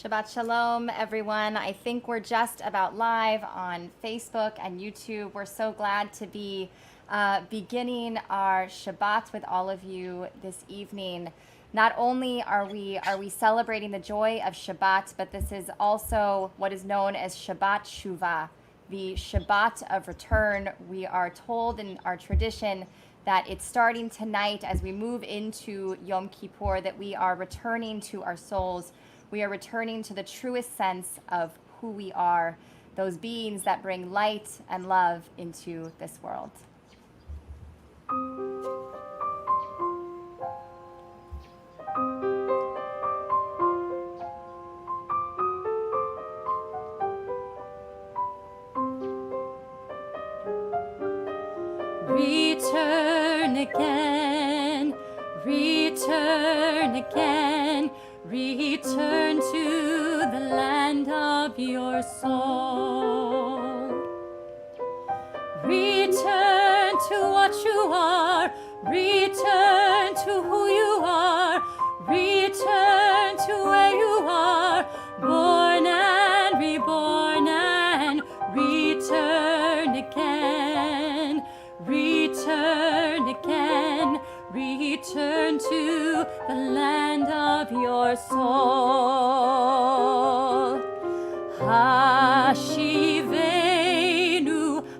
Shabbat Shalom, everyone. I think we're just about live on Facebook and YouTube. We're so glad to be beginning our Shabbat with all of you this evening. Not only are we celebrating the joy of Shabbat, but this is also what is known as Shabbat Shuvah, the Shabbat of return. We are told in our tradition that it's starting tonight as we move into Yom Kippur, that we are returning to our souls. We are returning to the truest sense of who we are, those beings that bring light and love into this world. Return again, return again, return to the land of your soul. Return to what you are, return to who you are, return to where you are, born and reborn, and return again. Return again, return to the land of your soul. Hashivenu,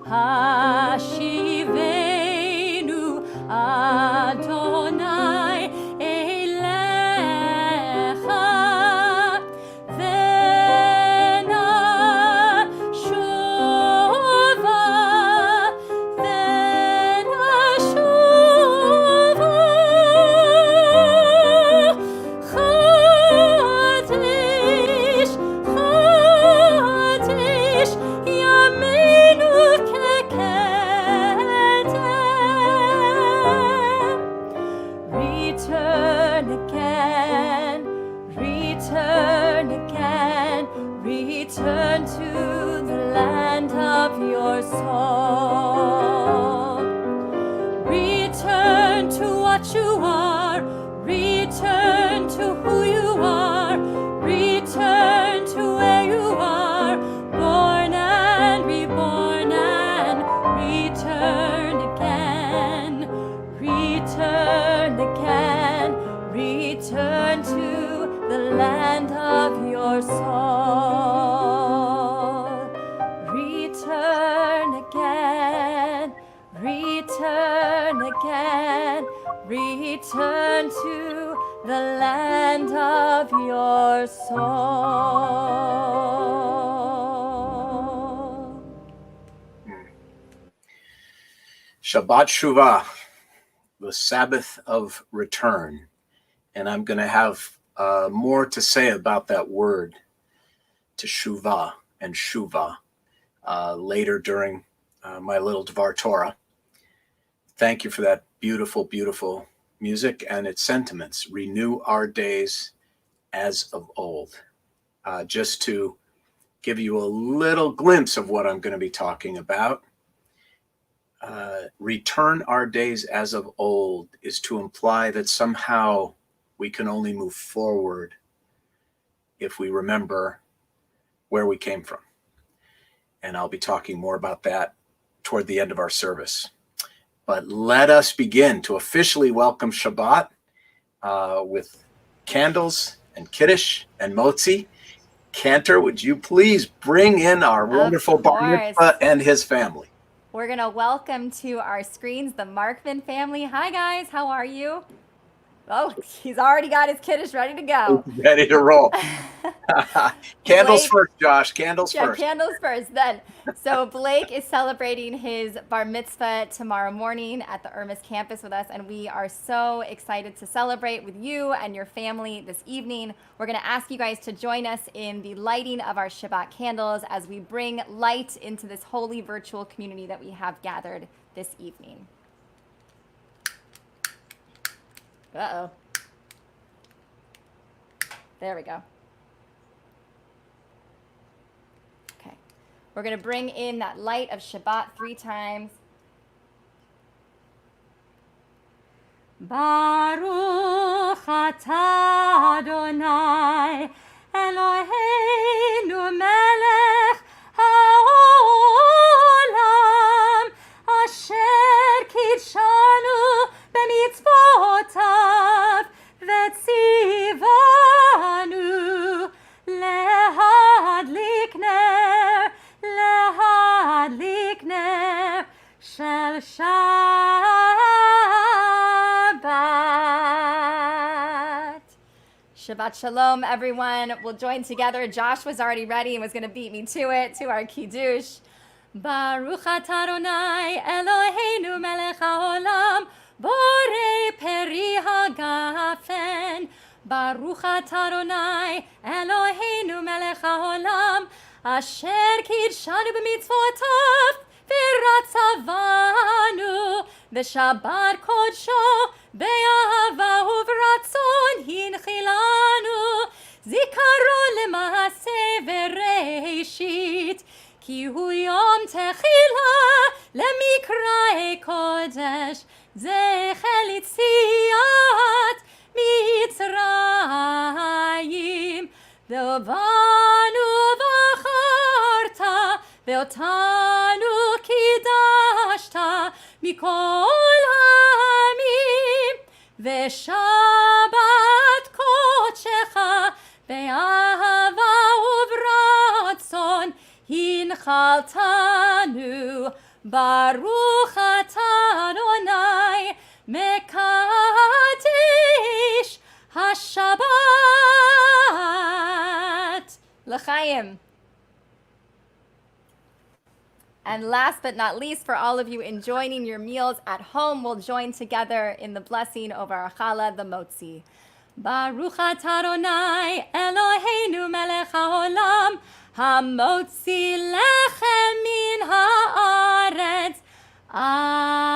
Hashivenu, Adonai Elecha, return to the land of your soul. Return to what you are, return to who you are, return to where you are, born and reborn, and return again, return again, return to the land of your soul. Return again, return again, return to the land of your soul. Shabbat Shuvah, the Sabbath of return. And I'm going to have more to say about that word, to Shuvah and Shuvah, later during my little Dvar Torah. Thank you for that beautiful, beautiful music and its sentiments. Renew our days as of old. Just to give you a little glimpse of what I'm going to be talking about. Return our days as of old is to imply that somehow we can only move forward if we remember where we came from. And I'll be talking more about that toward the end of our service. But let us begin to officially welcome Shabbat with candles and Kiddush and Motzi. Cantor, would you please bring in our wonderful Bar Mitzvah and his family? We're going to welcome to our screens the Markman family. Hi, guys. How are you? Oh, he's already got his Kiddush ready to go. Ready to roll. Candles Blake, first, Josh. Candles first. Candles first, then. So Blake is celebrating his bar mitzvah tomorrow morning at the Irmis campus with us, and we are so excited to celebrate with you and your family this evening. We're going to ask you guys to join us in the lighting of our Shabbat candles as we bring light into this holy virtual community that we have gathered this evening. Uh-oh. There we go. Okay. We're going to bring in that light of Shabbat 3 times. Baruch atah Adonai Eloheinu Shabbat Shalom, everyone. We'll join together. Josh was already ready and was going to beat me to it, to our Kiddush. Baruch atah Adonai Eloheinu melech haolam, borei peri hagafen. Baruch atah Adonai Eloheinu melech haolam, asher kidshanu b'mitzvotav v'ratzavanu v'shabbat kodsho be'ahava uvratzon hinchilanu zikaron lema'aseh v'reishit ki hu yom techila lemikra kodesh zecher litziat mitzrayim ve'ovanu v'acharta ve'otanu kidashta mikol ha'amim ve'shabbat kodshecha be'ahava uvratzon hinchaltanu baruch atah Adonai mekadesh hashabbat l'chaim. And last but not least, for all of you enjoying your meals at home, we'll join together in the blessing over our challah, the motzi. Baruch atah Adonai Eloheinu melech haolam, hamotzi lechem min haaretz. Amen.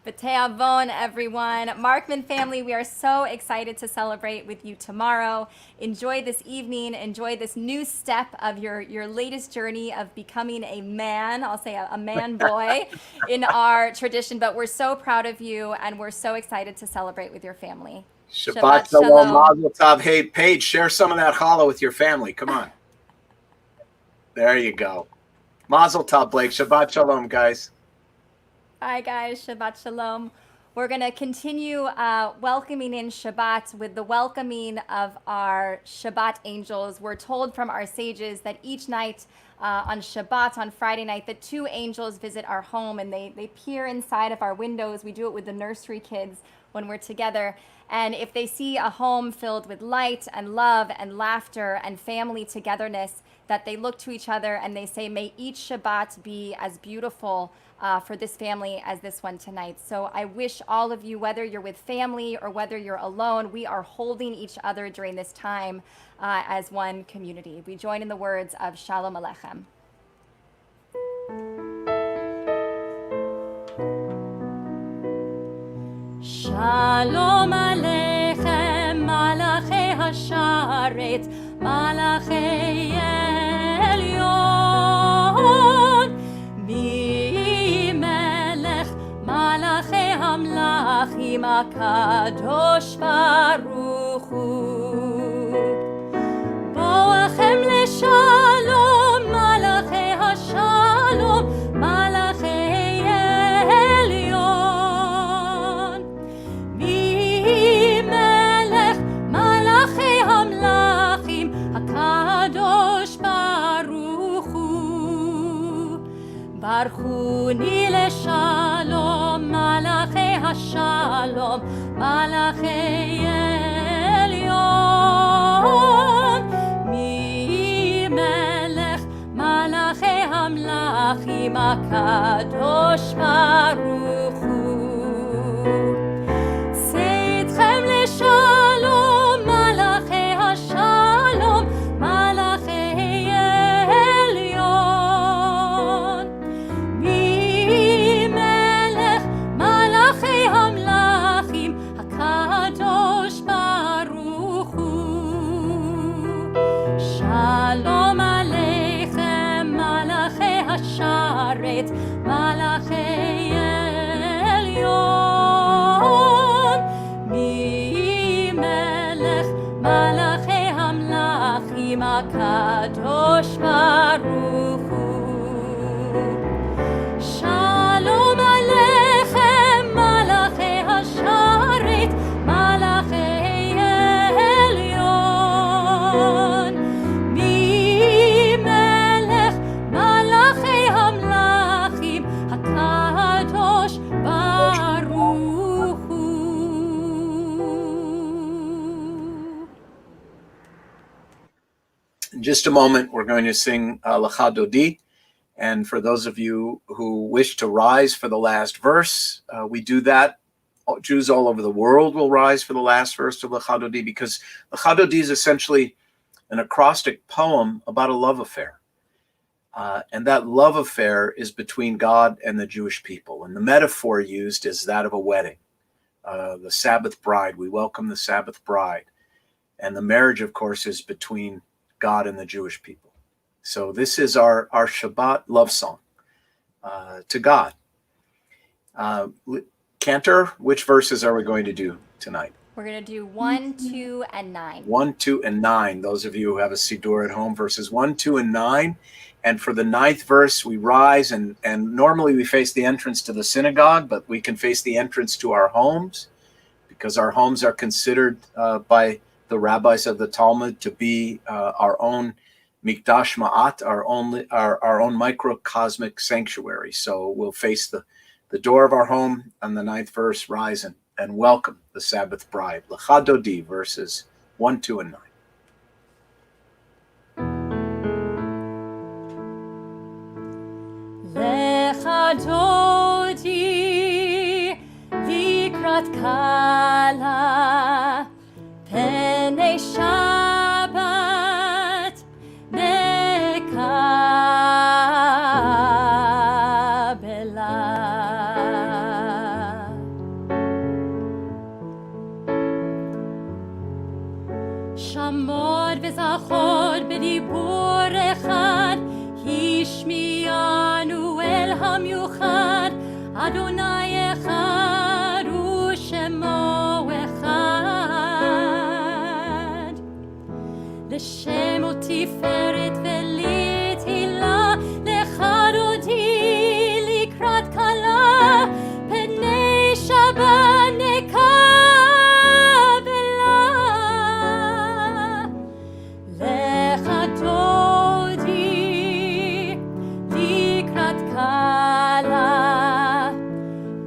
B'te'avon, everyone. Markman family, we are so excited to celebrate with you tomorrow. Enjoy this evening. Enjoy this new step of your latest journey of becoming a man. I'll say a man boy in our tradition. But we're so proud of you, and we're so excited to celebrate with your family. Shabbat Shalom, Mazel Tov. Hey, Paige, share some of that challah with your family. Come on. There you go. Mazel Tov, Blake. Shabbat Shalom, guys. Hi, guys. Shabbat Shalom. We're going to continue welcoming in Shabbat with the welcoming of our Shabbat angels. We're told from our sages that each night on Shabbat, on Friday night, that two angels visit our home and they peer inside of our windows. We do it with the nursery kids when we're together. And if they see a home filled with light and love and laughter and family togetherness, that they look to each other and they say, may each Shabbat be as beautiful for this family as this one tonight. So I wish all of you, whether you're with family or whether you're alone, we are holding each other during this time as one community. We join in the words of Shalom Aleichem. Shalom Aleichem, Malachei Hasharet, Malachei Elyon, Mi Melech, Malachei Hamlachim, HaKadosh Baruch Hu, Boachem LeShalom, Malachei Hashalom, Malachei Elyon, Mi Melech, Malachei Hamlachim, HaKadosh Baruch Hu, Baruchuni LeShalom, Malachei Hashalom, Malachei Elyon, Mi Melech, Malachei Hamlachim, HaKadosh Baruch Hu. Seitchem LeShalom, Malachei Hashalom, Malachei Elyon, Mi Melech, Malachei Hamlachim, HaKadosh Baruch Hu. Shalom Aleichem, Malachei Hasharet, Malachei Elyon, Mi Melech, Malachei Hamlachim, HaKadosh Baruch Hu. Shalom Aleichem, Malachei Hasharet, Malachei Elyon, Mi Melech, Malachei Hamlachim, HaKadosh Baruch Hu. just a moment, we're going to sing Lecha Dodi. And for those of you who wish to rise for the last verse, we do that. Jews all over the world will rise for the last verse of Lecha Dodi, because Lecha Dodi is essentially an acrostic poem about a love affair. And that love affair is between God and the Jewish people. And the metaphor used is that of a wedding. The Sabbath bride, we welcome the Sabbath bride. And the marriage, of course, is between God and the Jewish people. So this is our Shabbat love song to God. Cantor, which verses are we going to do tonight? We're going to do 1, 2, and 9. 1, 2, and 9. Those of you who have a Siddur at home, verses 1, 2, and 9. And for the 9th verse, we rise, and normally we face the entrance to the synagogue, but we can face the entrance to our homes, because our homes are considered by the rabbis of the Talmud to be our own mikdash ma'at, our own microcosmic sanctuary. So we'll face the door of our home on the 9th verse, rise and welcome the Sabbath bride. Lecha Dodi, verses 1, 2, and 9. Lecha Dodi likrat kala penei Shabbat nekabela. Shamod v'zachor b'dibur echad hishmiyanu el hamyuchad Adonai echad u'shemo echad l'shem u'tiferet v'litila lecha dodi likrat kala penei Shabbat nekabela lecha dodi likrat kala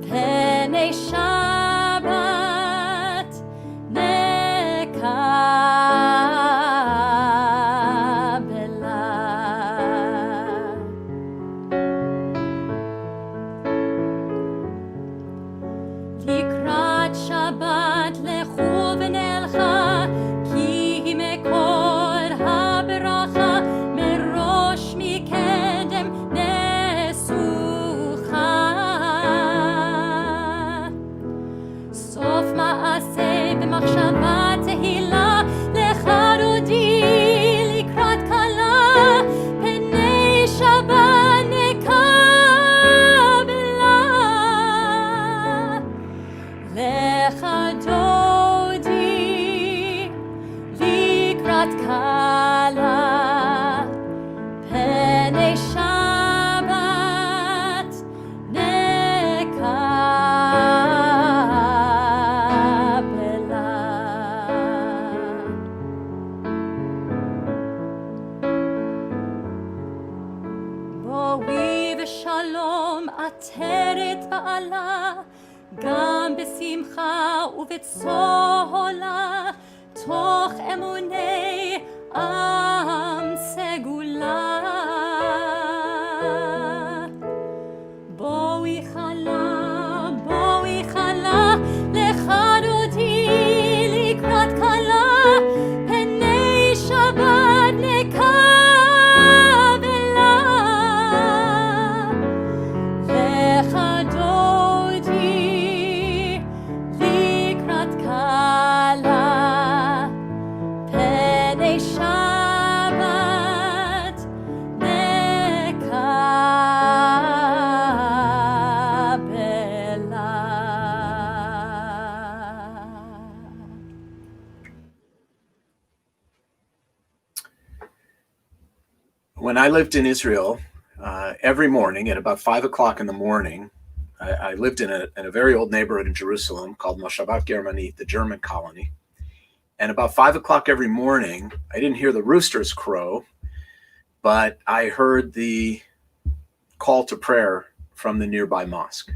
penei Shabbat nekabela. Likrat Shabbat lechu v'nelcha ki mekor habracha merosh mikedem nesucha sof ma'aseh b'machshava tehila lecha dodi likrat kala penei Shabbat nekabela lecha dodi likrat kala penei Shabbat nekabela. בואי ושלום עטרת בעלה, גם בשמחה ובצהלה, תוך אמוני עם סגולה. בואי חלה, lecha dodi likrat kala, penei Shabbat nekabela. Lecha dodi likrat kala, penei Shabbat nekabela. When I lived in Israel, every morning at about 5 o'clock in the morning, I lived in a very old neighborhood in Jerusalem called Moshavat Germanit, the German colony. And about 5 o'clock every morning, I didn't hear the roosters crow, but I heard the call to prayer from the nearby mosque.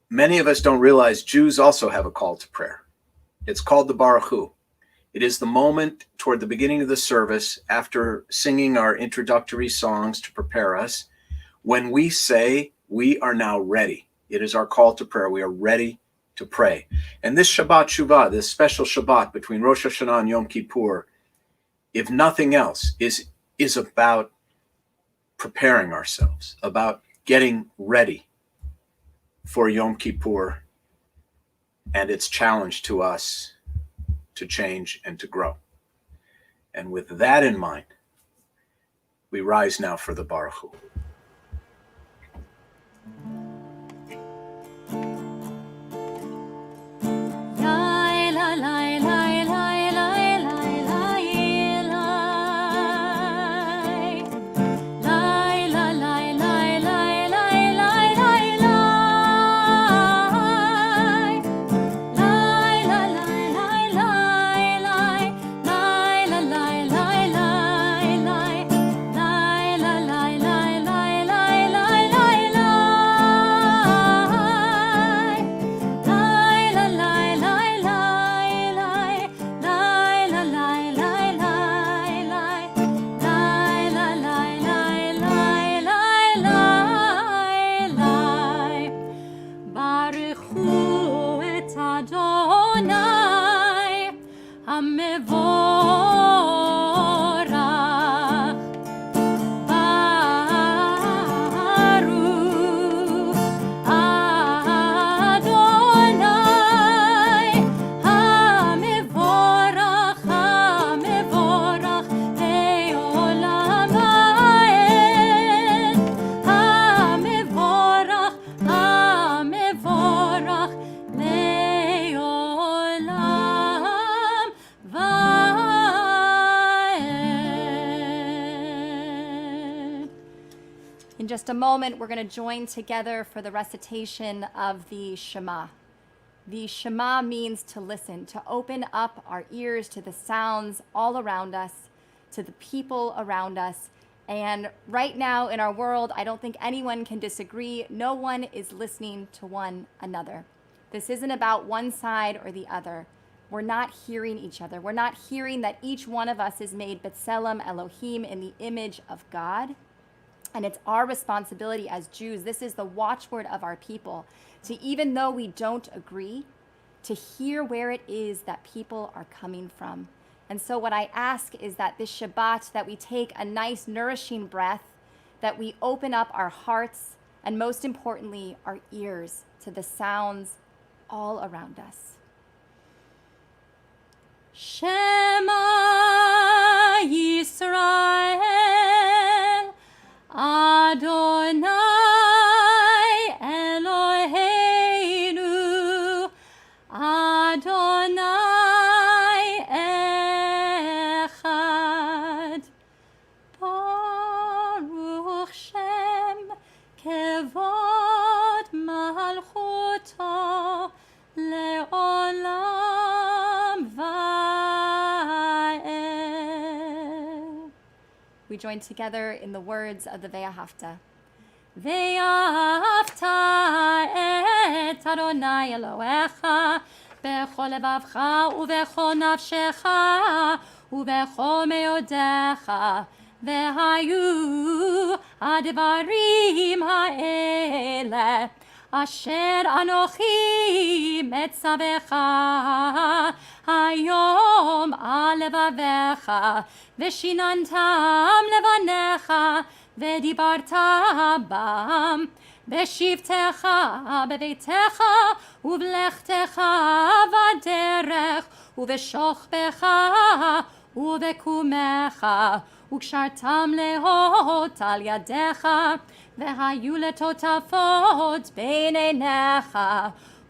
Many of us don't realize Jews also have a call to prayer. It's called the Baruch Hu. It is the moment toward the beginning of the service, after singing our introductory songs to prepare us, when we say we are now ready. It is our call to prayer. We are ready to pray. And this Shabbat Shuvah, this special Shabbat between Rosh Hashanah and Yom Kippur, if nothing else, is about preparing ourselves, about getting ready for Yom Kippur and its challenge to us to change and to grow. And with that in mind, we rise now for the Baruch Hu. In just a moment, we're going to join together for the recitation of the Shema. The Shema means to listen, to open up our ears to the sounds all around us, to the people around us. And right now in our world, I don't think anyone can disagree. No one is listening to one another. This isn't about one side or the other. We're not hearing each other. We're not hearing that each one of us is made B'Tselem Elohim, in the image of God. And it's our responsibility as Jews, this is the watchword of our people, to, even though we don't agree, to hear where it is that people are coming from. And so what I ask is that this Shabbat, that we take a nice nourishing breath, that we open up our hearts, and most importantly, our ears to the sounds all around us. Shema Yisrael, Adonai Eloheinu, Adonai Echad, Baruch Shem Kevod Malchuto Le'olam Va'ed. We join together in the words of the Ve'ahavta. Ve'ahavta et Adonai Elohecha bechol levavcha ubechol nafshecha ubechol meodecha ve'hayu advarim ha'ele asher anochi metzavecha hayom al levavecha ושיננתם לבניך ודיברת בם בשבתך בביתך ובלכתך בדרך ובשוכבך ובקומך וקשרתם להות על ידיך והיו לטוטפות בין עיניך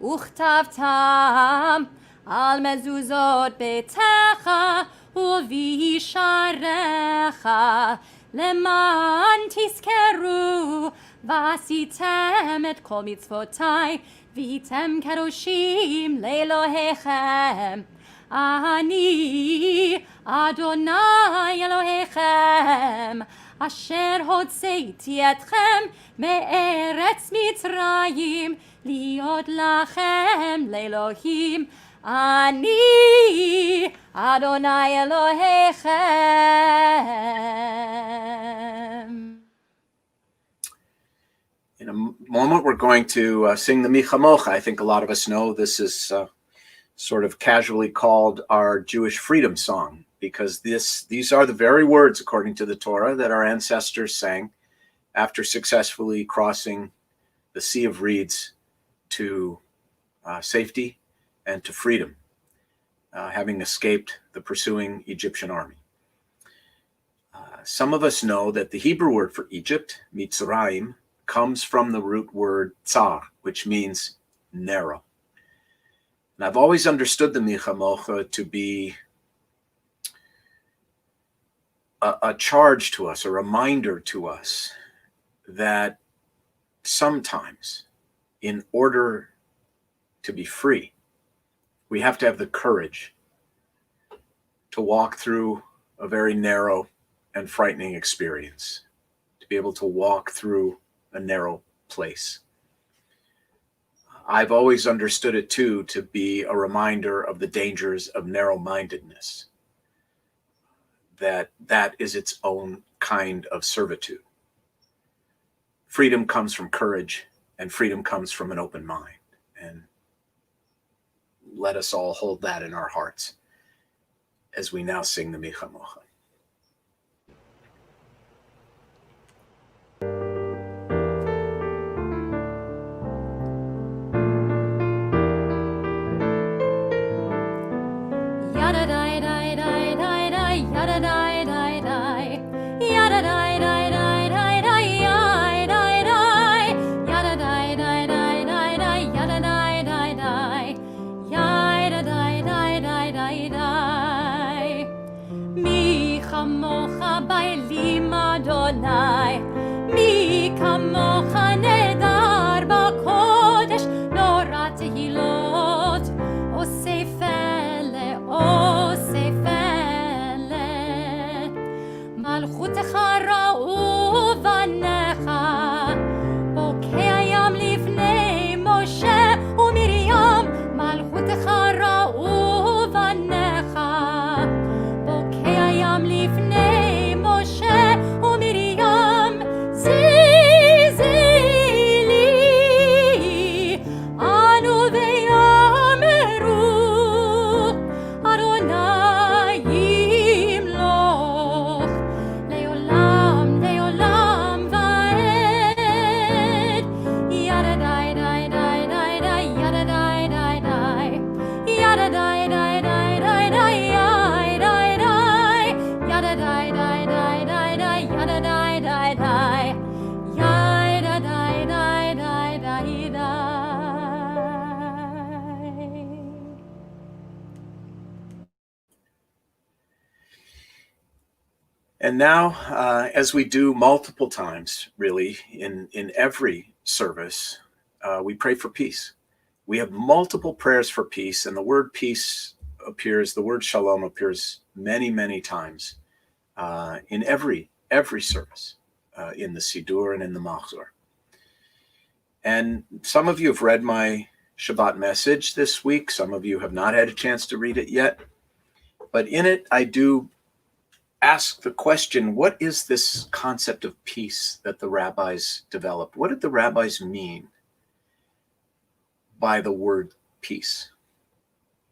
וכתבתם על מזוזות ביתך ובישעריך למען תזכרו ועשיתם את כל מצוותיי והייתם קדושים לאלוהיכם. אני אדוני אלוהיכם אשר הוצאתי אתכם מארץ מצרים להיות לכם לאלוהים. Ani Adonai Elohechem. In a moment, we're going to sing the Mi Chamocha. I think a lot of us know this is sort of casually called our Jewish freedom song, because these are the very words, according to the Torah, that our ancestors sang after successfully crossing the Sea of Reeds to safety and to freedom, having escaped the pursuing Egyptian army. Some of us know that the Hebrew word for Egypt, Mitzrayim, comes from the root word tsar, which means narrow. And I've always understood the Mi Chamocha to be a charge to us, a reminder to us that sometimes, in order to be free, we have to have the courage to walk through a very narrow and frightening experience, to be able to walk through a narrow place. I've always understood it too to be a reminder of the dangers of narrow-mindedness, that is its own kind of servitude. Freedom comes from courage, and freedom comes from an open mind. And let us all hold that in our hearts as we now sing the Mi Chamocha. Adonai, mi kamocha nedar b'kodesh, nora tehilot, osei fele, malchutecha ra'u vanecha, bokei hayam lifnei Moshe uMiriam, malchutecha ra'u vanecha, bokei hayam lifnei Moshe uMiriam, zizili, anu ve'yameru, Adonai yimloch, le'olam, le'olam va'ed, yadadai, dai, dai, dai, dai, yadadai, dai, dai, yadadai, dai, dai, dai, dai, dai, dai, yadadai, dai, dai, dai, dai, yadadai, dai, dai, yadadai, dai, dai, dai, dai. And now, as we do multiple times, really, in every service, we pray for peace. We have multiple prayers for peace, and the word peace appears, the word shalom appears many, many times in every service, in the Siddur and in the Machzor. And some of you have read my Shabbat message this week. Some of you have not had a chance to read it yet. But in it, I do ask the question, what is this concept of peace that the rabbis developed? What did the rabbis mean by the word peace?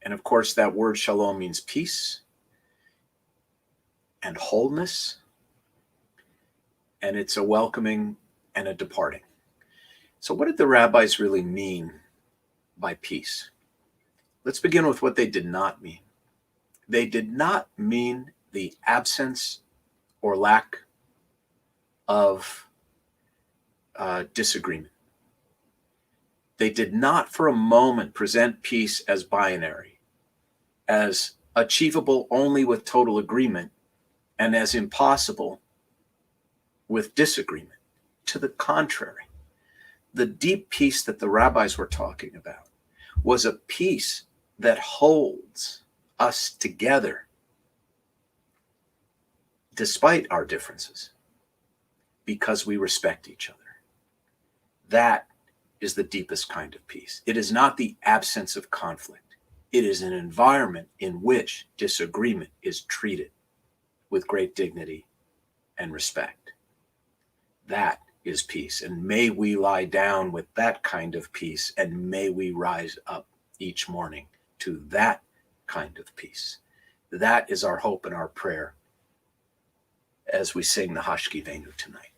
And of course, that word shalom means peace and wholeness, and it's a welcoming and a departing. So what did the rabbis really mean by peace? Let's begin with what they did not mean. They did not mean the absence or lack of disagreement. They did not for a moment present peace as binary, as achievable only with total agreement, and as impossible with disagreement. To the contrary, the deep peace that the rabbis were talking about was a peace that holds us together despite our differences, because we respect each other. That is the deepest kind of peace. It is not the absence of conflict. It is an environment in which disagreement is treated with great dignity and respect. That is peace. And may we lie down with that kind of peace, and may we rise up each morning to that kind of peace. That is our hope and our prayer as we sing the Hashkivenu tonight.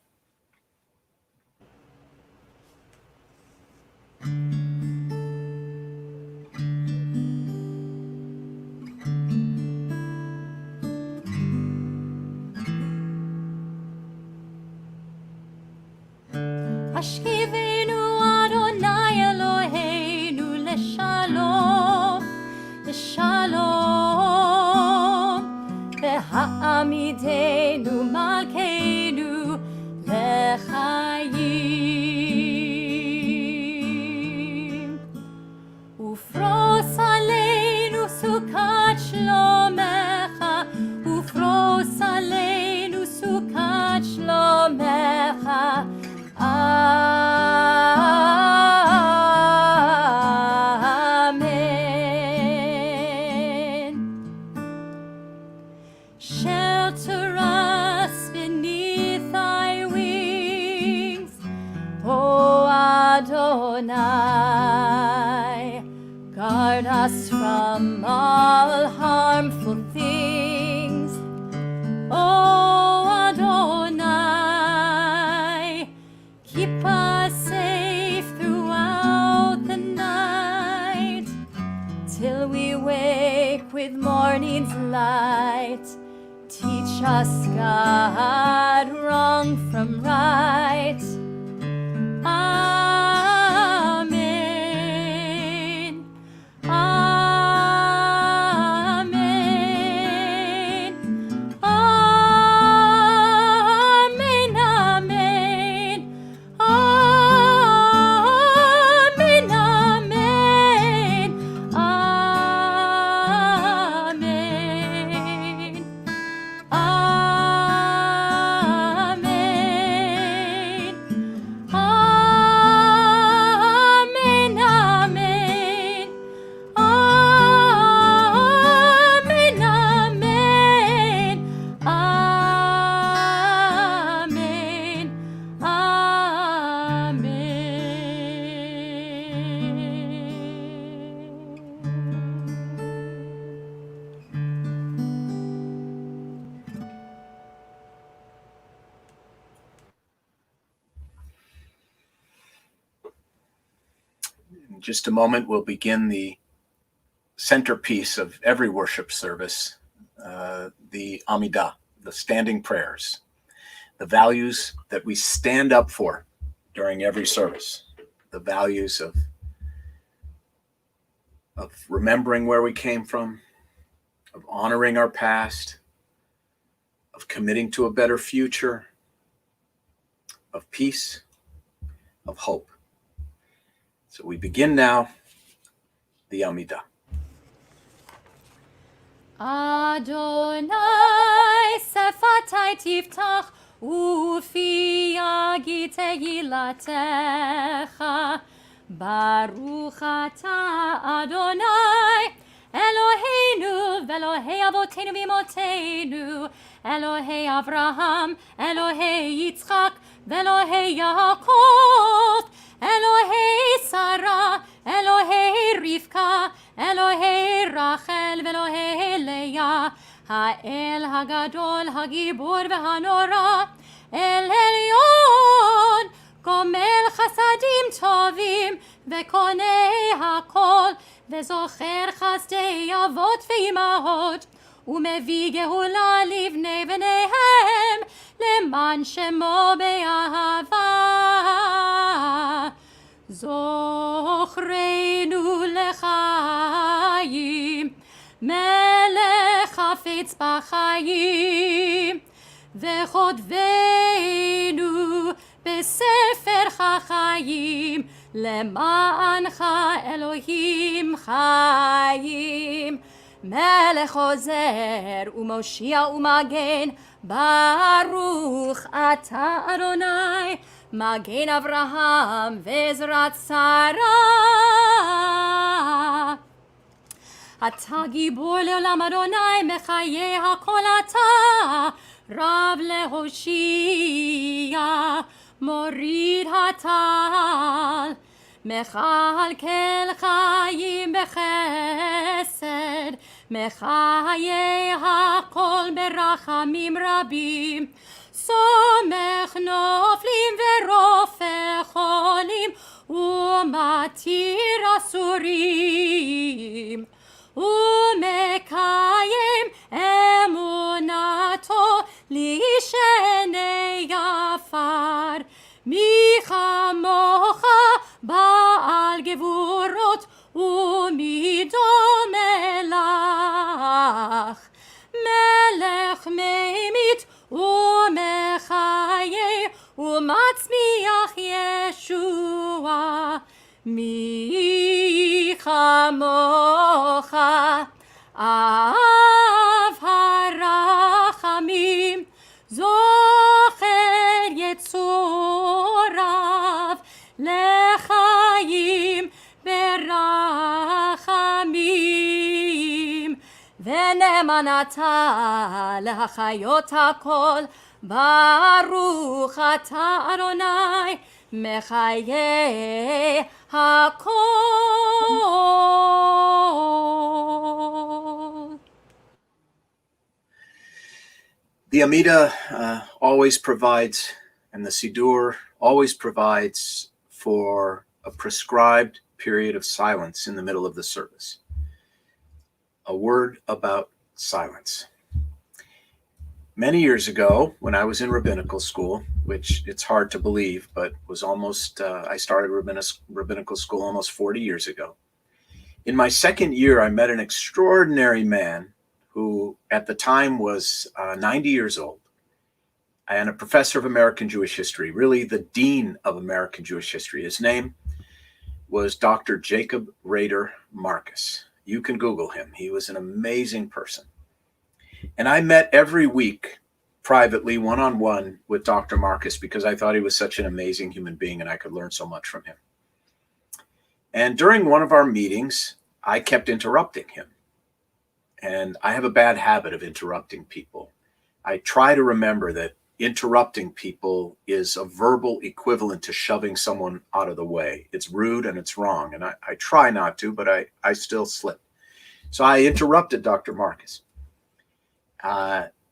Hashkivenu Adonai Eloheinu leshalom, leshalom, ve'ha'amidenu malkeinu lechayim, ufros aleinu sukat shlomecha, ufros aleinu sukat shlomecha. Amen. Shelter us beneath thy wings, O Adonai. Guard us from all harmful things, O Adonai. Keep us safe throughout the night, till we wake with morning's light. Teach us, God, wrong from right. Amen. Amen. Amen. Amen. Amen, amen, amen, In just a moment, we'll begin the centerpiece of every worship service, the Amidah, the standing prayers, the values that we stand up for during every service, the values of remembering where we came from, of honoring our past, of committing to a better future, of peace, of hope. So we begin now the Amidah. Adonai sefatai tiftach ufi yagi tehilatecha Baruch ata Adonai Eloheinu ve'Elohei avotenu v'imotenu Elohei Avraham Elohei Yitzchak ve'Elohei Yaakov Elohei Sarah Elohei Rivka Elohei Rachel ve'Elohei Leah Ha'el Hagadol Hagibur ve'Hanora El Elyon Gomel Chasadim Tovim Ve'Konei Hakol Ve'Zocher Chasdei Avot Ve'Imahot U'Mevi Gehula Livnei V'Neihem Leman Shemo Be'ahava Zochreinu L'chaim Melech Hafetz B'chaim Ve'chodveinu Besefer HaChaim Lemancha Elohim Chaim Melech Ozer U'Moshia U'Magen Baruch Ata Adonai Magen Avraham Ve'Ezrat Sarah אתה גיבור לעולם אדוני, מחיי הכל אתה, רב להושיע, מוריד הטל, מכלכל חיים בחסד, מחיי הכל ברחמים רבים, סומך נופלים ורופא חולים, ומתיר אסורים, ומקיים אמונתו לישני עפר. מי כמוך בעל גבורות ומי דומה לך, מלך ממית ומחיה ומצמיח ישועה. מי כמוך אב הרחמים, זוכר יצוריו לחיים ברחמים, ונאמנתה להחיות הכל. ברוך אתה אדוני מחיי הכל. The Amida always provides, and the Siddur always provides for a prescribed period of silence in the middle of the service. A word about silence. Many years ago, when I was in rabbinical school, which it's hard to believe, but was almost, I started rabbinical school almost 40 years ago. In my second year, I met an extraordinary man who at the time was 90 years old and a professor of American Jewish history, really the dean of American Jewish history. His name was Dr. Jacob Rader Marcus. You can Google him. He was an amazing person. And I met every week privately, one-on-one with Dr. Marcus because I thought he was such an amazing human being and I could learn so much from him. And during one of our meetings, I kept interrupting him. And I have a bad habit of interrupting people. I try to remember that interrupting people is a verbal equivalent to shoving someone out of the way. It's rude and it's wrong. And I try not to, but I still slip. So I interrupted Dr. Marcus.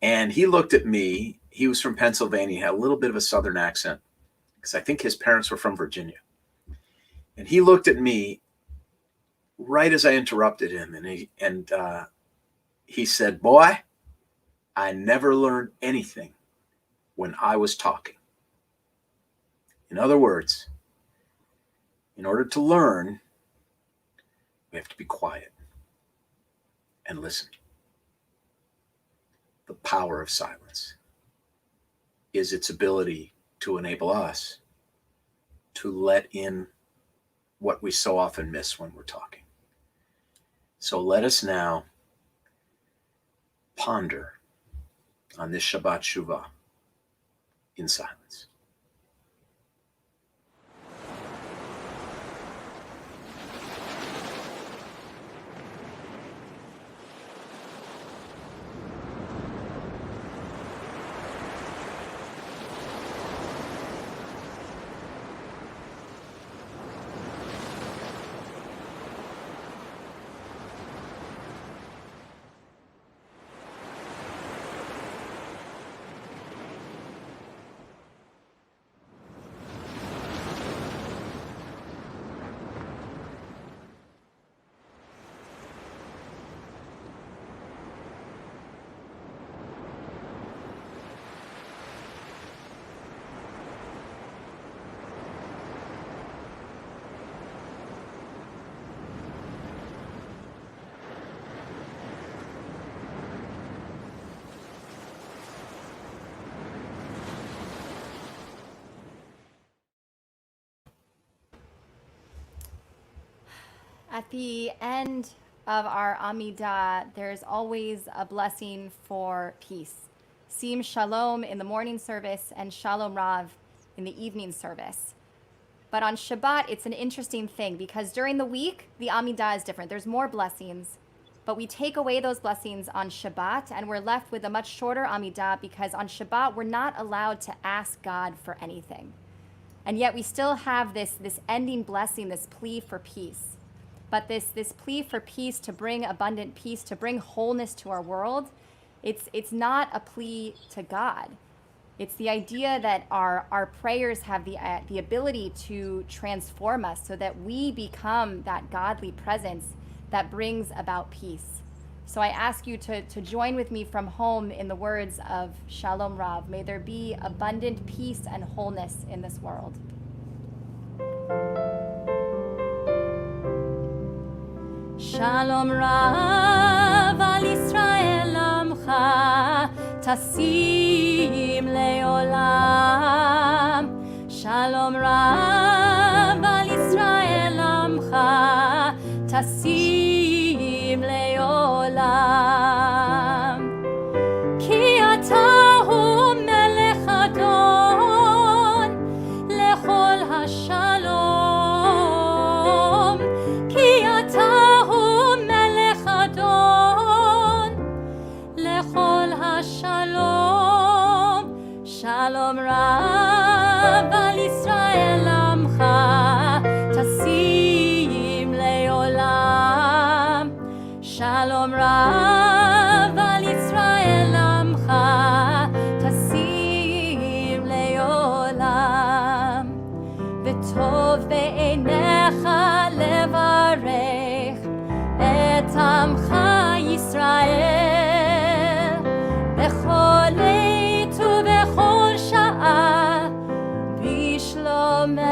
And he looked at me. He was from Pennsylvania. He had a little bit of a Southern accent because I think his parents were from Virginia. And he looked at me right as I interrupted him. And he said, "Boy, I never learned anything when I was talking." In other words, in order to learn, we have to be quiet and listen. The power of silence is its ability to enable us to let in what we so often miss when we're talking. So let us now ponder on this Shabbat Shuvah in silence. At the end of our Amidah, there's always a blessing for peace. Sim Shalom in the morning service and Shalom Rav in the evening service. But on Shabbat, it's an interesting thing because during the week, the Amidah is different. There's more blessings. But we take away those blessings on Shabbat, and we're left with a much shorter Amidah, because on Shabbat, we're not allowed to ask God for anything. And yet we still have this ending blessing, this plea for peace. But this plea for peace, to bring abundant peace, to bring wholeness to our world, it's not a plea to God. It's the idea that our prayers have the ability to transform us so that we become that godly presence that brings about peace. So I ask you to join with me from home in the words of Shalom Rav. May there be abundant peace and wholeness in this world. Shalom Rav al Yisrael Amcha Tasim Leolam. Shalom Rav al Yisrael Amcha Tasim Leolam. Ki ata hu melech adon lechol hashalom. Ki ata Shalom, Shalom Rav al Yisrael Amcha Tasim Leolam. Shalom Rav al Yisrael Amcha Tasim Leolam. V'tov be'einecha levarech et Amcha Yisrael. בכל עת ובכל שעה בשלומך.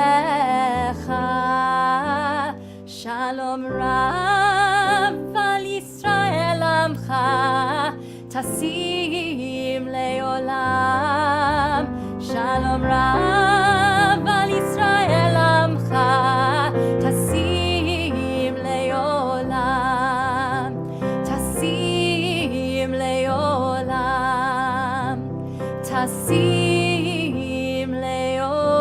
שלום רב על ישראל עמך תשים לעולם. שלום רב על ישראל עמך תשים לעולם. תשים לעולם. תשים לעולם.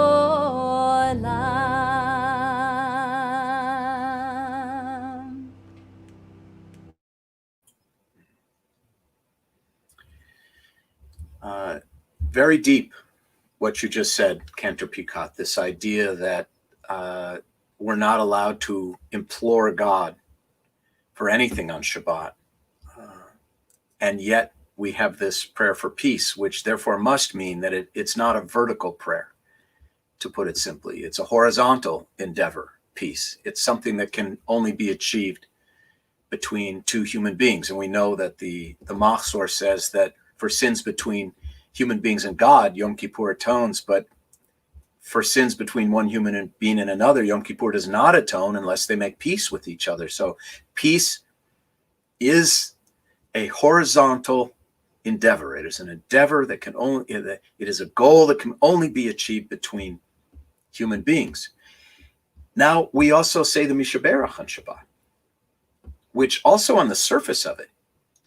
Very deep what you just said, Cantor Peicott, this idea that we're not allowed to implore God for anything on Shabbat. And yet we have this prayer for peace, which therefore must mean that it's not a vertical prayer, to put it simply. It's a horizontal endeavor, peace. It's something that can only be achieved between two human beings. And we know that the Machzor says that for sins between human beings and God, Yom Kippur atones, but for sins between one human being and another, Yom Kippur does not atone unless they make peace with each other. So peace is a horizontal endeavor. It is an endeavor that can only, it is a goal that can only be achieved between human beings. Now, we also say the Mishaberach on Shabbat, which also on the surface of it,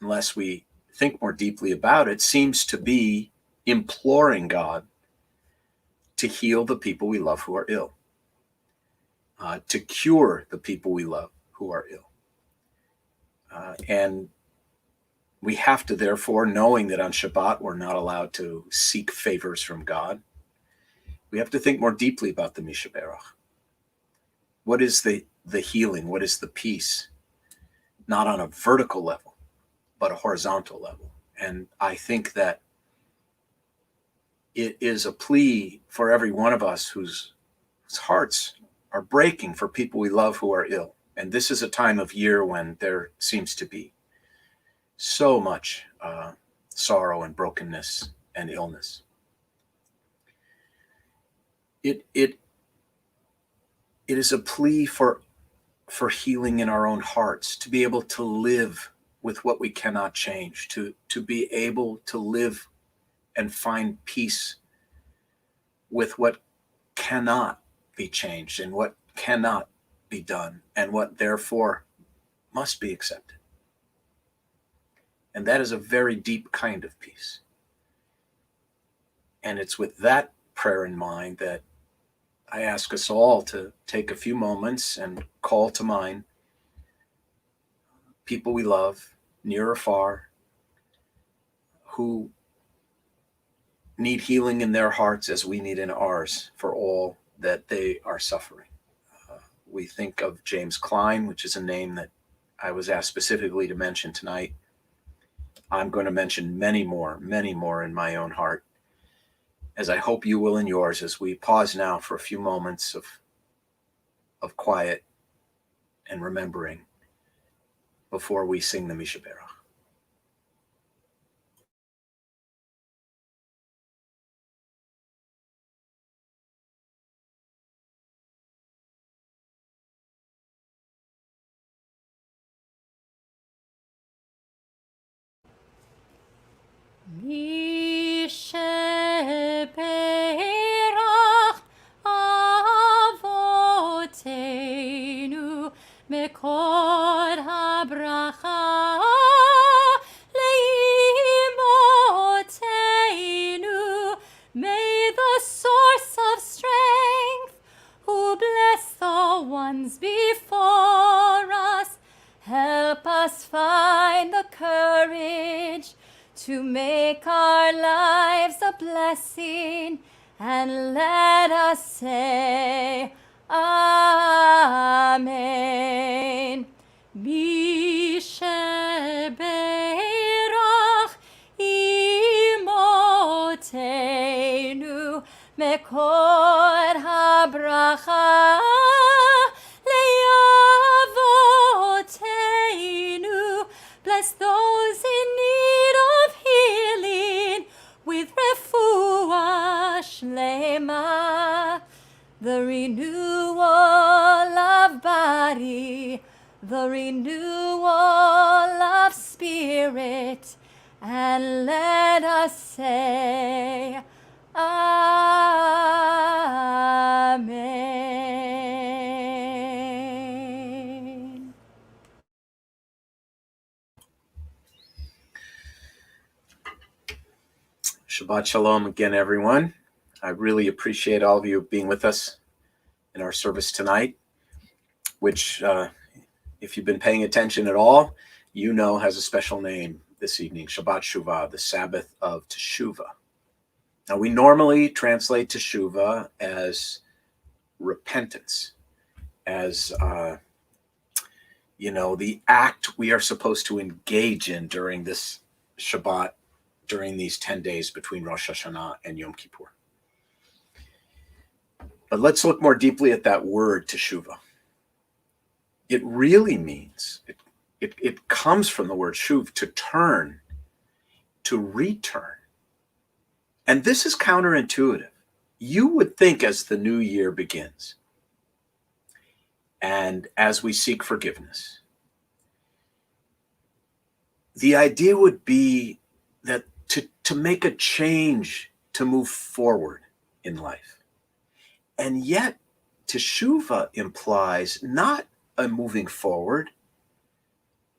unless we think more deeply about it, seems to be imploring God to heal the people we love who are ill, to cure the people we love who are ill. And we have to, therefore, knowing that on Shabbat we're not allowed to seek favors from God, we have to think more deeply about the Mishaberach. What is the healing? What is the peace? Not on a vertical level, but a horizontal level. And I think that it is a plea for every one of us whose hearts are breaking for people we love who are ill. And this is a time of year when there seems to be so much sorrow and brokenness and illness. It is a plea for healing in our own hearts, to be able to live with what we cannot change, to be able to live and find peace with what cannot be changed and what cannot be done and what therefore must be accepted. And that is a very deep kind of peace. And it's with that prayer in mind that I ask us all to take a few moments and call to mind people we love, near or far, who need healing in their hearts as we need in ours for all that they are suffering. We think of James Klein, which is a name that I was asked specifically to mention tonight. I'm going to mention many more in my own heart, as I hope you will in yours, as we pause now for a few moments of quiet and remembering before we sing the Mishaberach. Mishaberach Avotenu Mekod habracha leimotenu. May the source of strength, who bless the ones before us, help us find the courage to make our lives a blessing, and let us say Amen. Mishaberach imotenu mekod habracha leavotenu. Bless those in need of healing with refuah shlema, the renewal of body, the renewal of spirit, and let us say Amen. Shabbat Shalom again, everyone. I really appreciate all of you being with us in our service tonight, which, if you've been paying attention at all, you know has a special name this evening, Shabbat Shuvah, the Sabbath of Teshuvah. Now, we normally translate Teshuvah as repentance, as, the act we are supposed to engage in during this Shabbat, during these 10 days between Rosh Hashanah and Yom Kippur. But let's look more deeply at that word, teshuvah. It really means, it comes from the word shuv, to turn, to return. And this is counterintuitive. You would think as the new year begins, and as we seek forgiveness, the idea would be that to make a change, to move forward in life. And yet, teshuvah implies not a moving forward,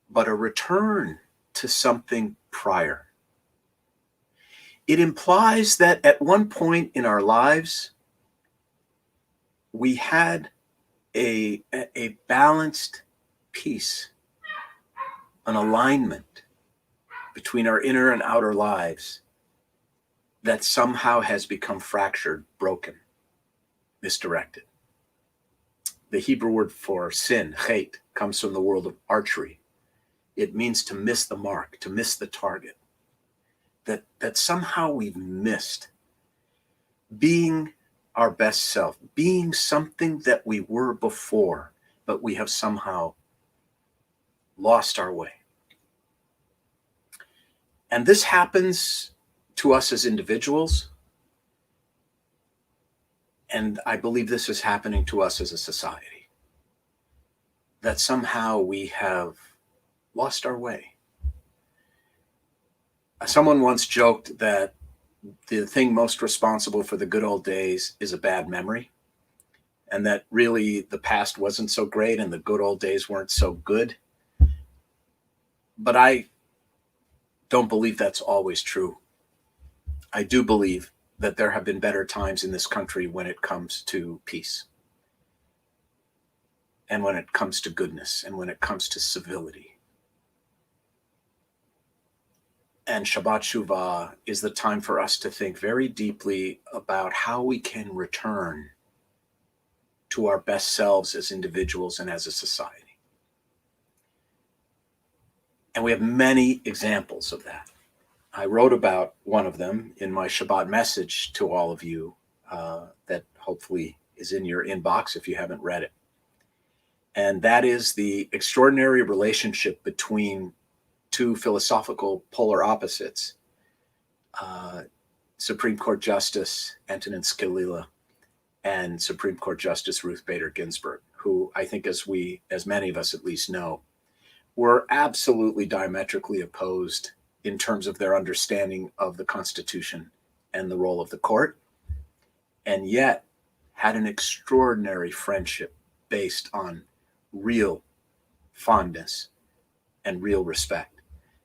but a return to something prior. It implies that at one point in our lives, we had a balanced peace, an alignment between our inner and outer lives that somehow has become fractured, broken, misdirected. The Hebrew word for sin, chet, comes from the world of archery. It means to miss the mark, to miss the target. That somehow we've missed being our best self, being something that we were before, but we have somehow lost our way. And this happens to us as individuals, and I believe this is happening to us as a society, that somehow we have lost our way. Someone once joked that the thing most responsible for the good old days is a bad memory, and that really the past wasn't so great and the good old days weren't so good. But I don't believe that's always true. I do believe that there have been better times in this country when it comes to peace, and when it comes to goodness, and when it comes to civility. And Shabbat Shuvah is the time for us to think very deeply about how we can return to our best selves as individuals and as a society. And we have many examples of that. I wrote about one of them in my Shabbat message to all of you that hopefully is in your inbox if you haven't read it. And that is the extraordinary relationship between two philosophical polar opposites, Supreme Court Justice Antonin Scalia and Supreme Court Justice Ruth Bader Ginsburg, who I think, as many of us at least know, were absolutely diametrically opposed in terms of their understanding of the Constitution and the role of the court, and yet had an extraordinary friendship based on real fondness and real respect.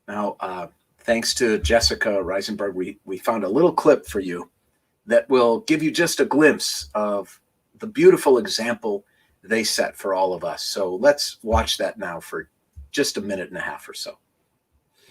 Now, thanks to Jessica Reisenberg, we found a little clip for you that will give you just a glimpse of the beautiful example they set for all of us. So let's watch that now for just a minute and a half or so.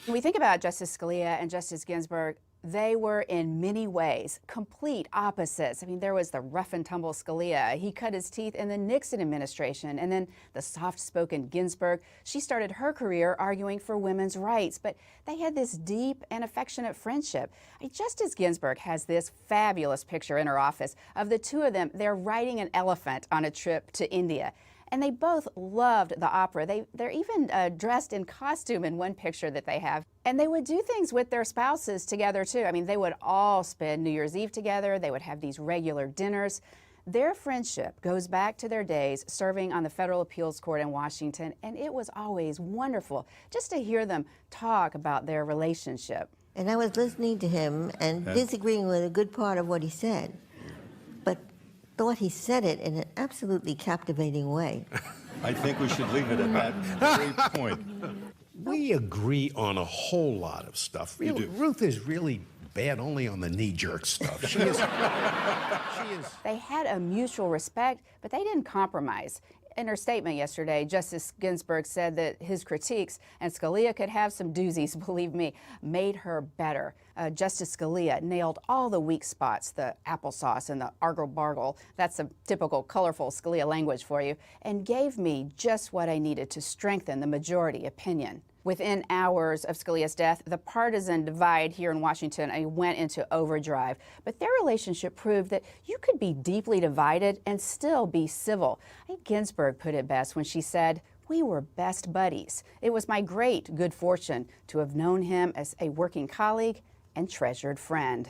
When we think about Justice Scalia and Justice Ginsburg, they were in many ways complete opposites. I mean, there was the rough and tumble Scalia. He cut his teeth in the Nixon administration. And then the soft-spoken Ginsburg, she started her career arguing for women's rights. But they had this deep and affectionate friendship. Justice Ginsburg has this fabulous picture in her office of the two of them. They're riding an elephant on a trip to India. And they both loved the opera. They're even dressed in costume in one picture that they have. And they would do things with their spouses together, too. I mean, they would all spend New Year's Eve together. They would have these regular dinners. Their friendship goes back to their days serving on the Federal Appeals Court in Washington. And it was always wonderful just to hear them talk about their relationship. And I was listening to him and disagreeing with a good part of what he said, but thought he said it in an absolutely captivating way. I think we should leave it at that great point. We agree on a whole lot of stuff. You do. Ruth is really bad only on the knee-jerk stuff. She is. They had a mutual respect, but they didn't compromise. In her statement yesterday, Justice Ginsburg said that his critiques, and Scalia could have some doozies, believe me, made her better. Justice Scalia nailed all the weak spots, the applesauce and the argle-bargle, that's some typical colorful Scalia language for you, and gave me just what I needed to strengthen the majority opinion. Within hours of Scalia's death, the partisan divide here in Washington went into overdrive. But their relationship proved that you could be deeply divided and still be civil. I think Ginsburg put it best when she said, "We were best buddies. It was my great good fortune to have known him as a working colleague and treasured friend."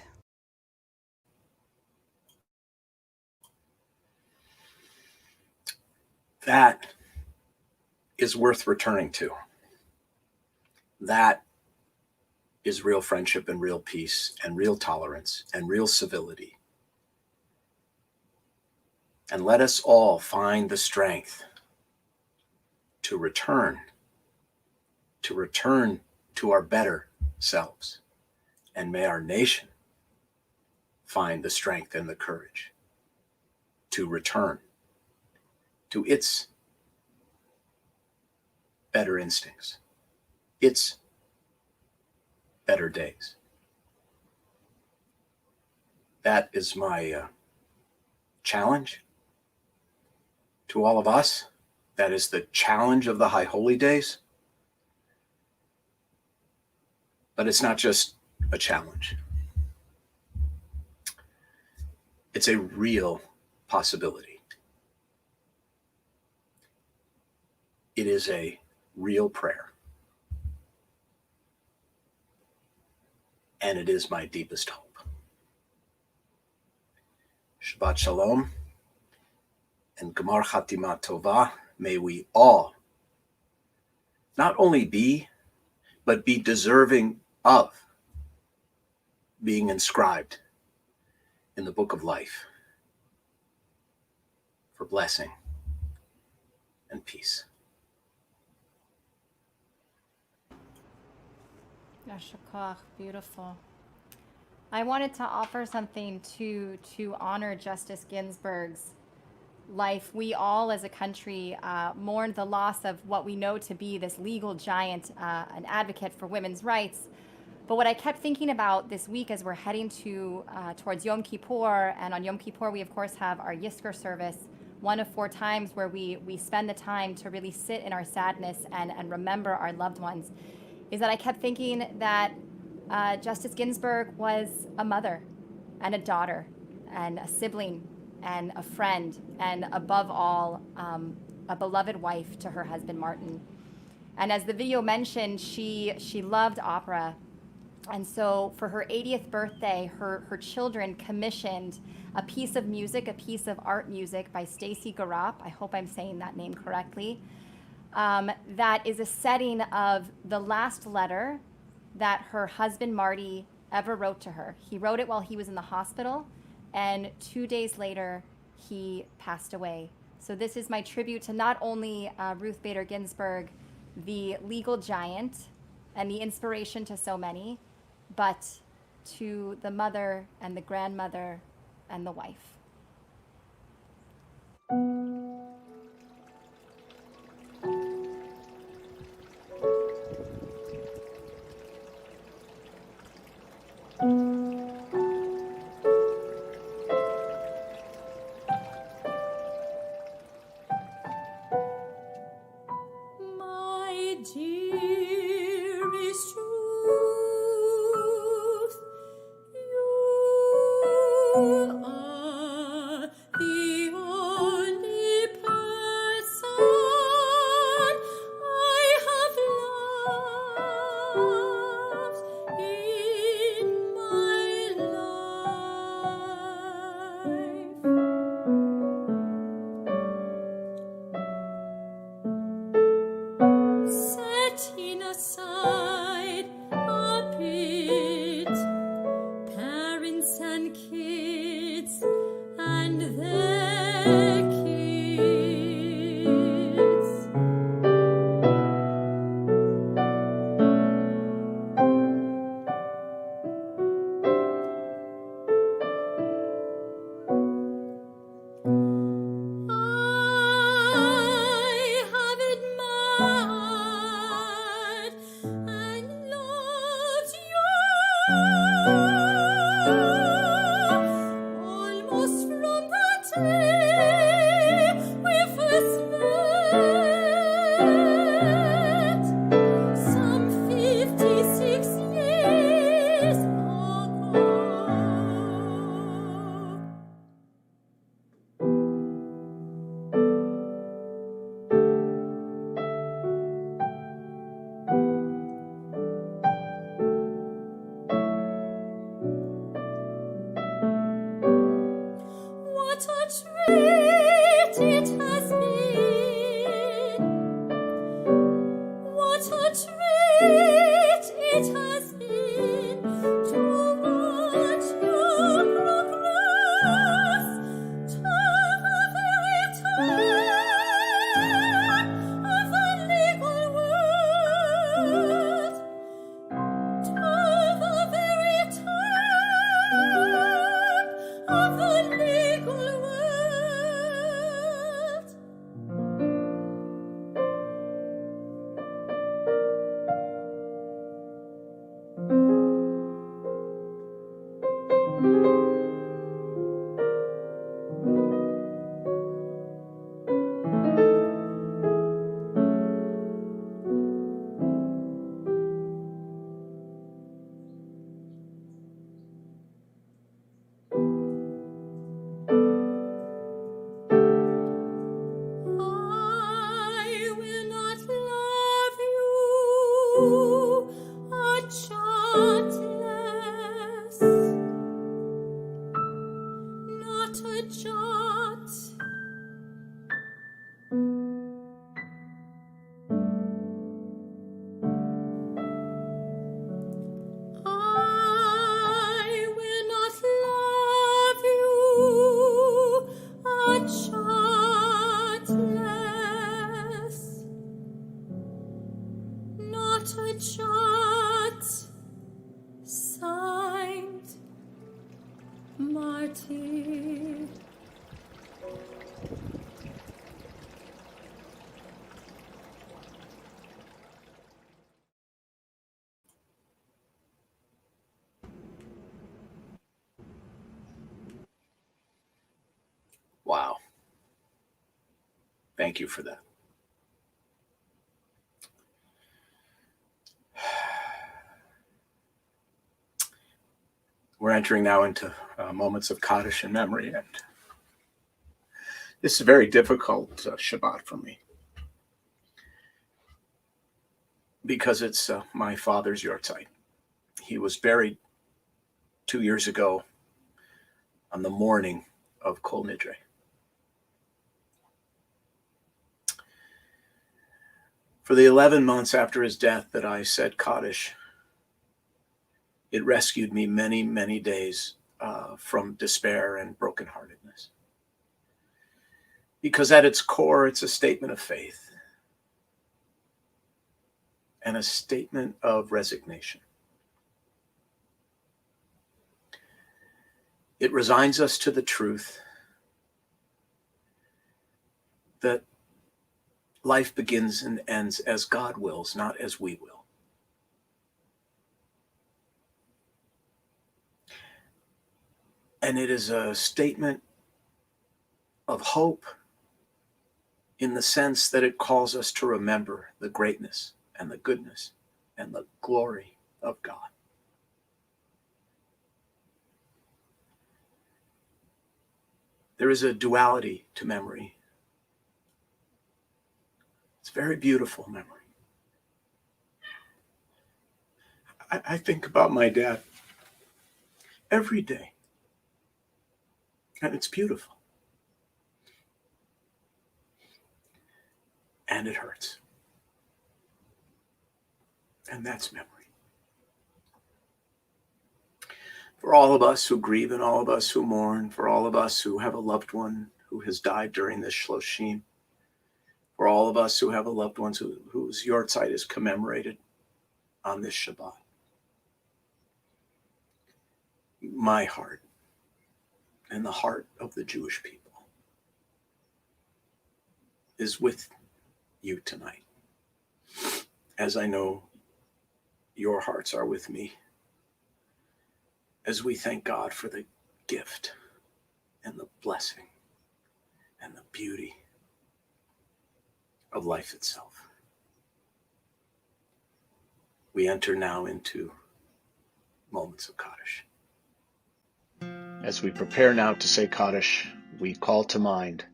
That is worth returning to. That is real friendship and real peace and real tolerance and real civility. And let us all find the strength to return to our better selves. And may our nation find the strength and the courage to return to its better instincts, its better days. That is my challenge to all of us. That is the challenge of the High Holy Days. But it's not just a challenge. It's a real possibility. It is a real prayer. And it is my deepest hope. Shabbat Shalom and Gemar Chatima Tova. May we all not only be, but be deserving of being inscribed in the book of life for blessing and peace. Yashakach, beautiful. I wanted to offer something to honor Justice Ginsburg's life. We all as a country mourn the loss of what we know to be this legal giant, an advocate for women's rights. But what I kept thinking about this week as we're heading towards Yom Kippur, and on Yom Kippur we of course have our Yizkor service, one of 4 times where we spend the time to really sit in our sadness and remember our loved ones, is that I kept thinking that Justice Ginsburg was a mother and a daughter and a sibling and a friend, and above all, a beloved wife to her husband, Martin. And as the video mentioned, she loved opera. And so for her 80th birthday, her children commissioned a piece of music, a piece of art music by Stacy Garop, I hope I'm saying that name correctly, that is a setting of the last letter that her husband, Marty, ever wrote to her. He wrote it while he was in the hospital, and 2 days later, he passed away. So this is my tribute to not only Ruth Bader Ginsburg, the legal giant and the inspiration to so many, but to the mother and the grandmother and the wife. My dearest Ruth, you are the only person I have loved in my life. Setting aside a bit, parents and kids and their kids. I have admired and loved you almost from the day we first met, some 56 years ago. What a treat it has been! What a treat it has been to watch you progress to the very turn of the legal world, to the very turn of the legal world. I will not love you a jot less, not a jot. I will not love you a jot less, not a jot. Signed, Marty. Thank you for that. We're entering now into moments of Kaddish and memory, and this is a very difficult Shabbat for me because it's my father's yahrzeit. He was buried 2 years ago on the morning of Kol Nidre. For the 11 months after his death that I said Kaddish, it rescued me many, many days from despair and brokenheartedness. Because at its core, it's a statement of faith and a statement of resignation. It resigns us to the truth that life begins and ends as God wills, not as we will. And it is a statement of hope in the sense that it calls us to remember the greatness and the goodness and the glory of God. There is a duality to memory. It's very beautiful memory. I think about my dad every day, and it's beautiful. And it hurts. And that's memory. For all of us who grieve and all of us who mourn, for all of us who have a loved one who has died during this Shloshim, for all of us who have a loved one whose yahrzeit is commemorated on this Shabbat, my heart and the heart of the Jewish people is with you tonight, as I know your hearts are with me, as we thank God for the gift and the blessing and the beauty of life itself. We enter now into moments of Kaddish. As we prepare now to say Kaddish, we call to mind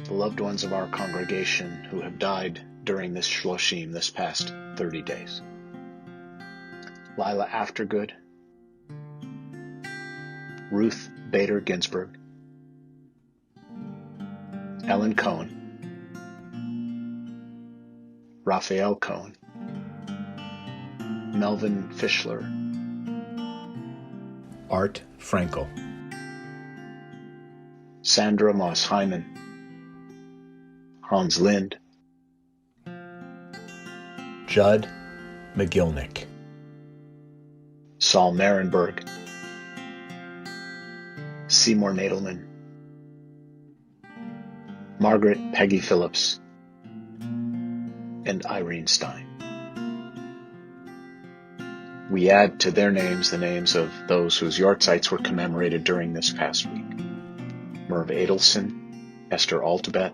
the loved ones of our congregation who have died during this Shloshim, this past 30 days. Lilla Aftergood, Ruth Bader Ginsburg, Ellen Cohen, Raphael Cohen, Melvin Fischler, Art Frankel, Sandra Moss Hyman, Hans Linde, Judd Magilnick, Saul Marenberg, Seymour Nadelman, Margaret Peggy Phillips, and Irene Stein. We add to their names the names of those whose yahrzeits were commemorated during this past week. Merv Adelson, Esther Altabet,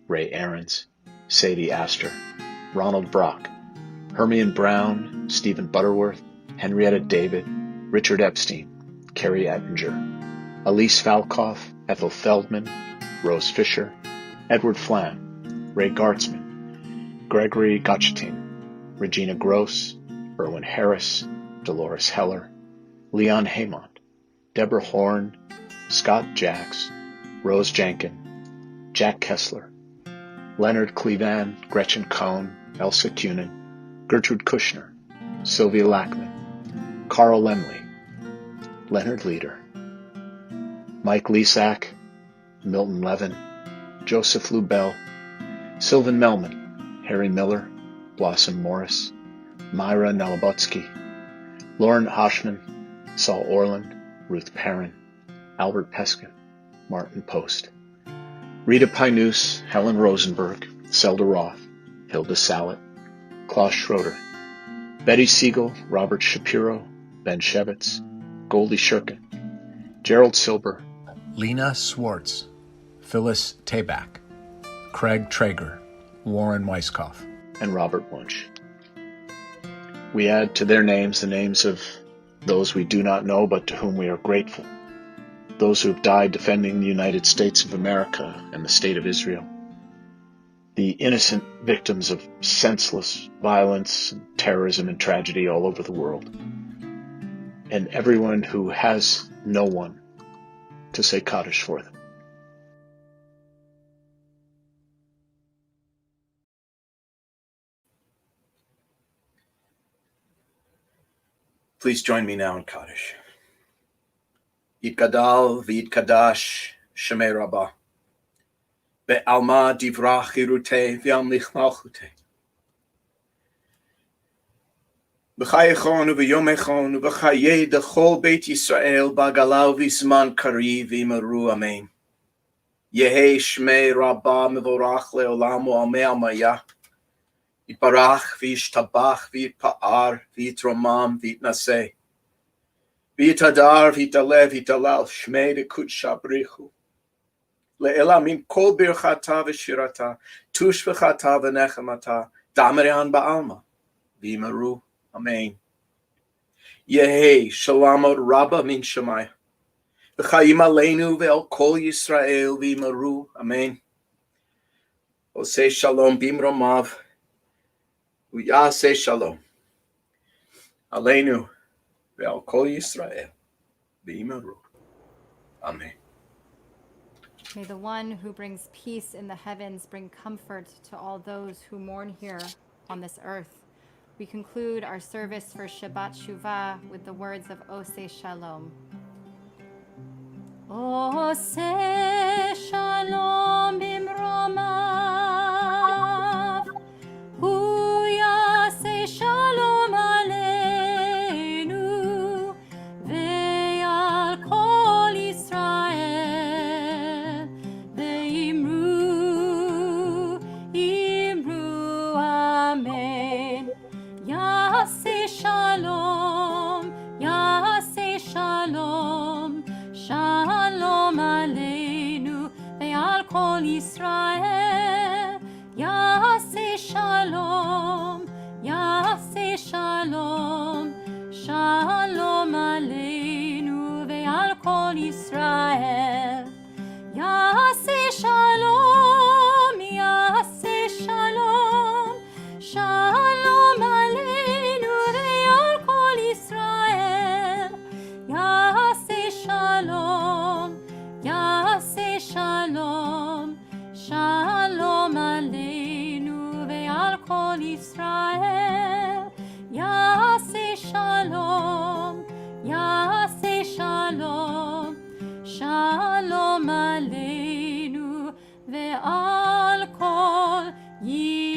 Ray Ahrens, Sadie Astor, Ronald Brock, Hermione Brown, Stephen Butterworth, Henrietta David, Richard Epstein, Carrie Attinger, Elise Falkoff, Ethel Feldman, Rose Fisher, Edward Flam, Ray Gartzman, Gregory Gochetin, Regina Gross, Erwin Harris, Dolores Heller, Leon Haymont, Deborah Horn, Scott Jacks, Rose Jankin, Jack Kessler, Leonard Clevan, Gretchen Cohn, Elsa Kunin, Gertrude Kushner, Sylvia Lackman, Carl Lemley, Leonard Leader, Mike Lesak, Milton Levin, Joseph Lubell, Sylvan Melman, Harry Miller, Blossom Morris, Myra Nalabotsky, Lauren Oshman, Saul Orland, Ruth Perrin, Albert Peskin, Martin Post, Rita Pynus, Helen Rosenberg, Zelda Roth, Hilda Sallet, Klaus Schroeder, Betty Siegel, Robert Shapiro, Ben Shevitz, Goldie Shirkin, Gerald Silber, Lena Swartz, Phyllis Tabak, Craig Traeger, Warren Weiskopf, and Robert Wunsch. We add to their names the names of those we do not know but to whom we are grateful, those who have died defending the United States of America and the State of Israel, the innocent victims of senseless violence, and terrorism, and tragedy all over the world, and everyone who has no one to say Kaddish for them. Please join me now in Kaddish. Yitgadal v'yitkadash Shemei Rabbah. Be'alma divrach chirutei v'yamlich malchutei. B'chayechon u'v'yomechon u'v'chayei dechol Beit Yisrael b'agalau v'zman kariv v'imaru amen. Yehei Shemei Rabbah mevorach le'olam u'amei almayah. Yitbarach v'yishtabach v'yitpa'ar v'yitromam v'yitnaseh. V'yitadar v'yitalev v'yitalal Shmei dekut shabrichu. Le'ela min kol birchata v'shirata, tush v'chata v'nechamata, damarian ba'alma, v'imaru, amen. Yehei shalamot rabba min shemai, v'chayim aleinu ve'el kol Yisrael v'imaru, amen. Oseh shalom bimromav, Uyaseh shalom. Aleinu ve'al kol Yisrael v'imaru. Amen. May the one who brings peace in the heavens bring comfort to all those who mourn here on this earth. We conclude our service for Shabbat Shuvah with the words of Oseh Shalom. Oseh shalom bimromav, hu yaseh shalom aleinu, ve'al kol Yisrael, ve'imru, imru, amen. Yaseh shalom, yaseh shalom, shalom aleinu ve'al kol Yisrael. Yaseh shalom, yaseh shalom, shalom aleinu ve'al kol Yisrael. Yaseh shalom, yaseh shalom, shalom aleinu ve'al kol Yisrael. Yaseh shalom, yaseh shalom, shalom aleinu ve'al kol Yisrael. Yaseh shalom, yaseh shalom, shalom aleinu ve'al kol Yisrael.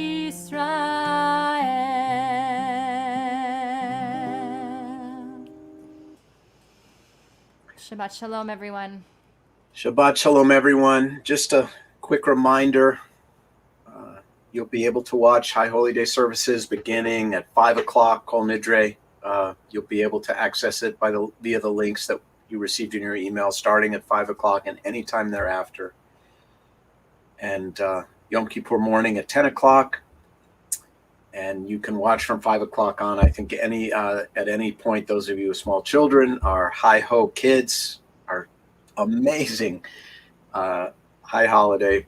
Shabbat Shalom, everyone. Shabbat Shalom, everyone. Just a quick reminder, you'll be able to watch High Holy Day services beginning at 5 o'clock, Kol Nidre. You'll be able to access it via the links that you received in your email starting at 5 o'clock and anytime thereafter. And Yom Kippur morning at 10 o'clock. And you can watch from 5 o'clock on. I think at any point, those of you with small children, our High Ho Kids, our amazing High Holiday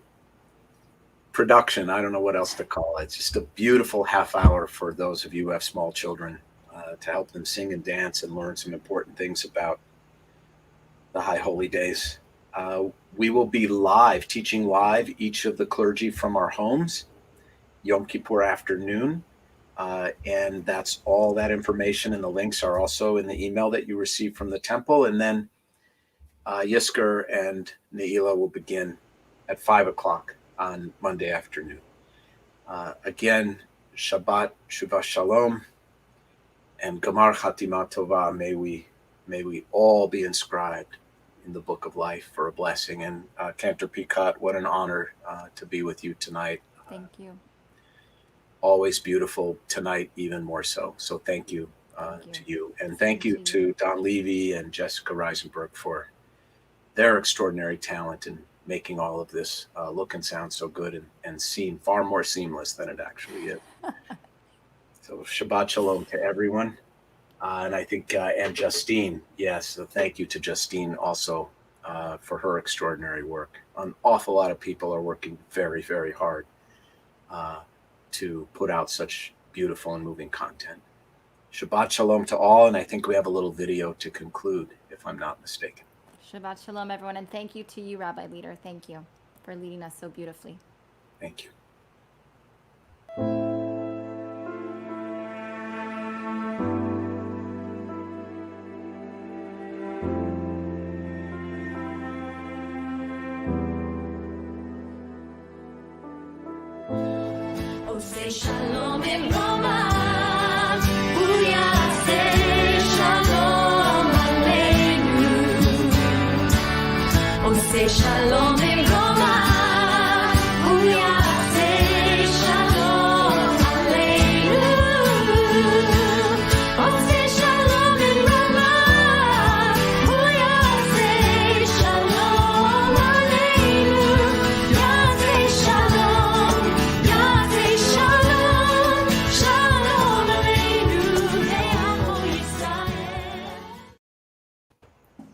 production. I don't know what else to call it. It's just a beautiful half hour for those of you who have small children to help them sing and dance and learn some important things about the High Holy Days. We will be live, teaching live each of the clergy from our homes, Yom Kippur afternoon. And that's all that information, and the links are also in the email that you received from the temple. And then Yisker and Neila will begin at 5 o'clock on Monday afternoon. Again, Shabbat Shuvah Shalom and Gamar Chatima Tova. May we all be inscribed in the book of life for a blessing. And Cantor Peicott, what an honor to be with you tonight. Thank you. Always beautiful, tonight even more so. So thank you to you. And thank you to Don Levy and Jessica Reisenberg for their extraordinary talent in making all of this look and sound so good and seem far more seamless than it actually is. So Shabbat Shalom to everyone. And I think, and Justine, yes, so thank you to Justine also for her extraordinary work. An awful lot of people are working very, very hard to put out such beautiful and moving content. Shabbat Shalom to all, and I think we have a little video to conclude, if I'm not mistaken. Shabbat Shalom, everyone, and thank you to you, Rabbi Leader. Thank you for leading us so beautifully. Thank you. Say shalom in Roma, Booyah, say shalom aleinu. Oh, say shalom